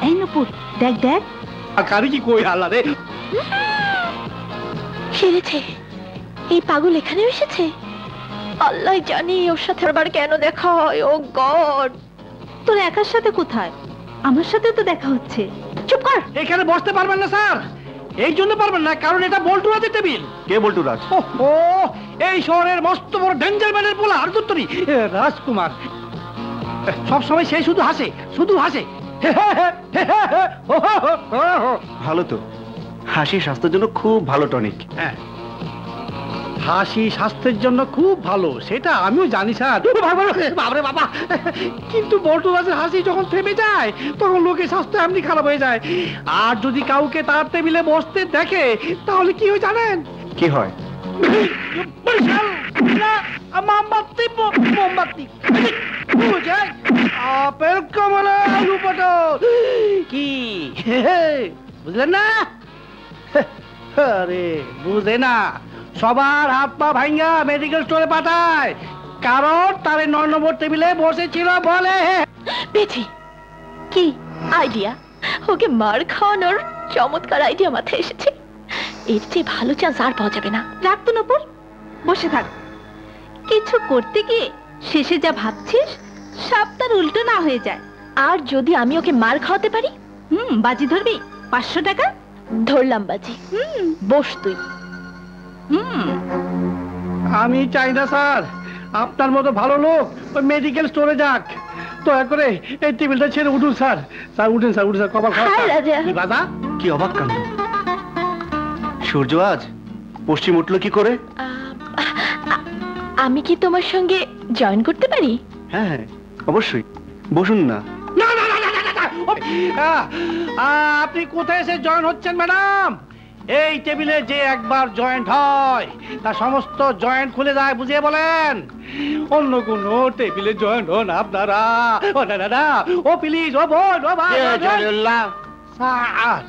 এই নুপুর দেখ দেখ কারি কি কই আল্লাহ রে সেরেছে এই পাগল এখানে এসেছে আল্লাহ জানি ওর সাথে আবার কেন দেখা হয় ও গড তোর একার সাথে কোথায় আমার সাথে তো দেখা হচ্ছে চুপ কর এখানে বসতে পারবেন না স্যার এই জন্য পারবেন না কারণ এটা বল্টু রাজের টেবিল কে বল্টু রাজ ও এই শহরের মস্ত বড় ডেঞ্জার ম্যানের পোলা আর্যত্তরি রাজকুমার সব সময় সে শুধু হাসে ভালো তো হাসি স্বাস্থ্যের জন্য খুব ভালো টনিক হ্যাঁ হাসি স্বাস্থ্যের জন্য খুব ভালো সেটা আমিও জানি স্যার বাবারে বাবা কিন্তু বল্টু রাজের হাসি যখন থেমে যায় তখন লোকের স্বাস্থ্য এমনি খারাপ হয়ে যায় আর যদি কাউকে তার টেবিলে বসতে দেখে তাহলে কি হয় জানেন কি হয় মোমবাতি আপেল কমলা আলু পটল কি বুঝলেন না আরে বুঝে না সবার হাত পা ভাঙ্গা মেডিকেল স্টোরে পাঠায় কারণ তার 9 নম্বর টেবিলে বসেছিল বলে পেয়েছি কি আইডিয়া ওকে মার খাওয়ানোর চমৎকার আইডিয়া মাথায় এসেছে এর চেয়ে ভালো চান্স আর পাওয়া যাবে না রাখ তো নুপুর বসে থাক কিছু করতে গিয়ে শেষে যা ভাবছিস সব তার উল্টো না হয়ে যায় আর যদি আমি ওকে মার খাওয়াতে পারি বাজি ধরবি 500 টাকা ধরলাম বাজি বস তুই আমি চাই না স্যার আপনার মতো ভালো লোক ওই মেডিকেল স্টোরে যাক দয়া করে এই টেবিলটা ছেড়ে উঠুন স্যার স্যার উঠুন স্যার কপাল খারাপ কি অবাক কাণ্ড সূর্য আজ পশ্চিম উঠলো কি করে আমি কি তোমার সঙ্গে জয়েন করতে পারি হ্যাঁ অবশ্যই বসুন না আপনি কোথায় এসে জয়েন হচ্ছেন ম্যাডাম এই টেবিলে যে একবার জয়েন্ট হয় তার সমস্ত জয়েন্ট খুলে যায় বুঝিয়ে বলেন অন্য কোন টেবিলে জয়েন্ট হন আপনারা ও দাদা ও প্লিজ ও বোন ও ভাই স্যার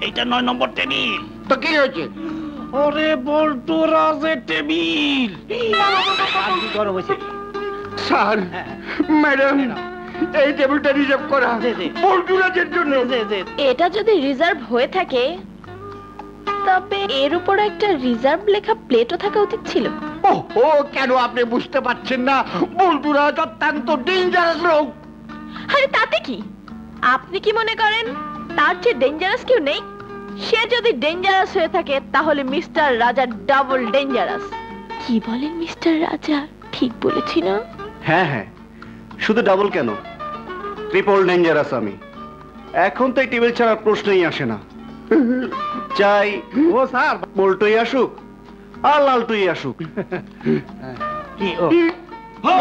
এইটা 9 নম্বর টেবিল তো কি হয়েছে ওরে বল্টু রাজের টেবিল স্যার ম্যাডাম এই টেবিলটা রিজার্ভ করা বল্টু রাজের জন্য এটা যদি রিজার্ভ হয়ে থাকে তবে এর উপর একটা রিজার্ভ লেখা প্লেটও থাকা উচিত ছিল ও কেন আপনি বুঝতে পারছেন না বল্টু রাজ অত্যন্ত ডেঞ্জারাস লোক আরে তাতে কি আপনি কি মনে করেন তার চেয়ে ডেঞ্জারাস কেউ নেই সে যদি ডেঞ্জারাস হয়ে থাকে তাহলে মিস্টার রাজা ডাবল ডেঞ্জারাস কি বলেন মিস্টার রাজা ঠিক বলেছি না হ্যাঁ শুধু ডাবল কেন ট্রিপল ডেঞ্জারাস আমি এখন তো এই টেবিল ছাড়ার প্রশ্নই আসে না চাই ও স্যার বল্টুই আসুক আর লালটুই আসুক কি ও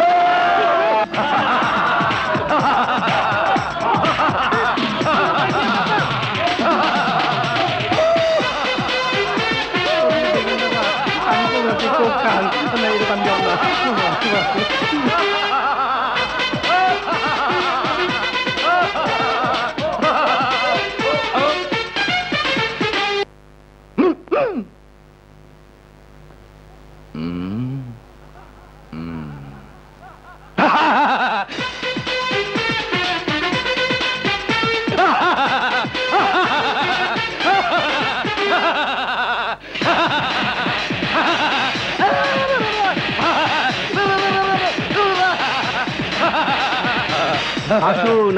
আসুন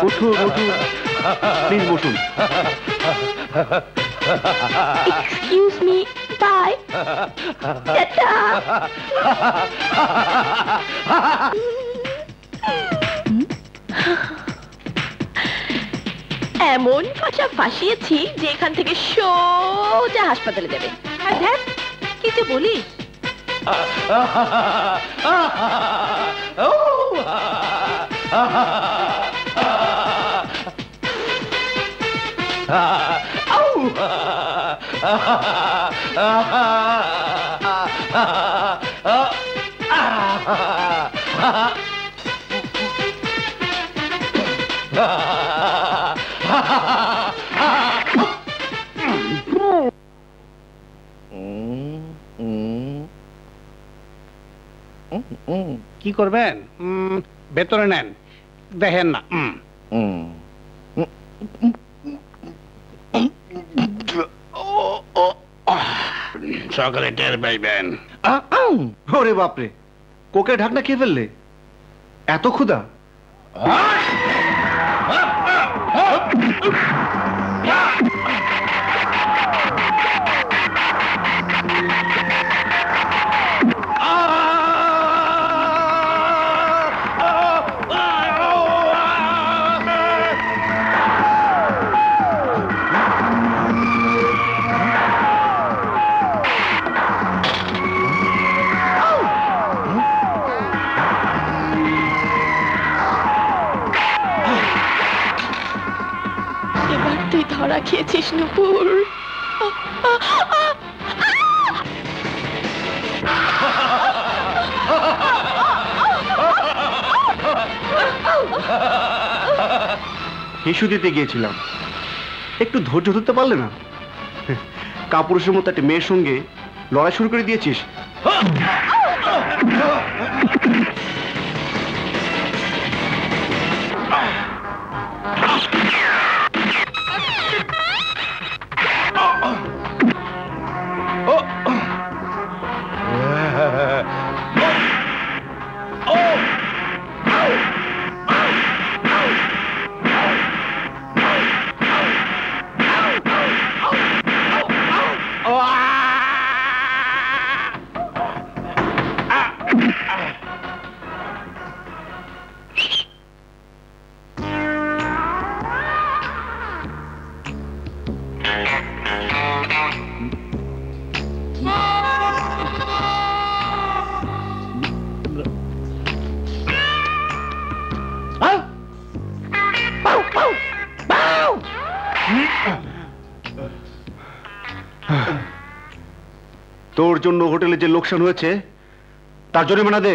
বসুন উঠুন প্লিজ বসুন এক্সকিউজ মি বাই টাটা এমন ফাঁসা ফাঁসিয়েছি যে এখান থেকে সোজা হাসপাতালে যাবে আর দেখ কি যে বলিস কি করবেন? ভেতরে নেন, দেখেন না। সকালে টের পাইবেন। ওরে বাপরে, কোকের ঢাকনা খেয়ে ফেললে? এত ক্ষুধা? এবার তুই ধরা খেয়েছিস নুপুর। হিসু দিতে গিয়েছিলাম, একটু ধৈর্য ধরতে পারলে না? কাপুরুষের মতো একটা মেয়ের সঙ্গে লড়াই শুরু করে দিয়েছিস। তোর জন্য হোটেলে যে লোকসান হয়েছে তার জরিমানা দে।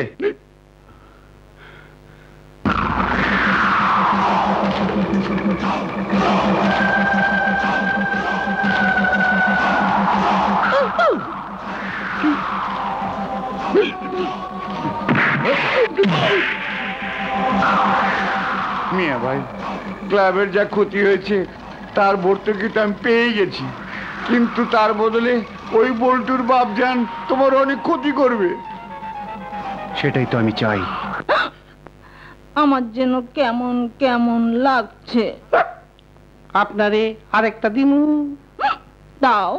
মিয়া ভাই, ক্লাবের যা ক্ষতি হয়েছে তার ভর্তুকিটা আমি পেয়ে গেছি, কিন্তু তার বদলে ওই বল্টুর বাপজান তোমার অনেক ক্ষতি করবে। সেটাই তো আমি চাই। আমার যেন কেমন কেমন লাগছে। আপনারে আরেকটা দিন দাও।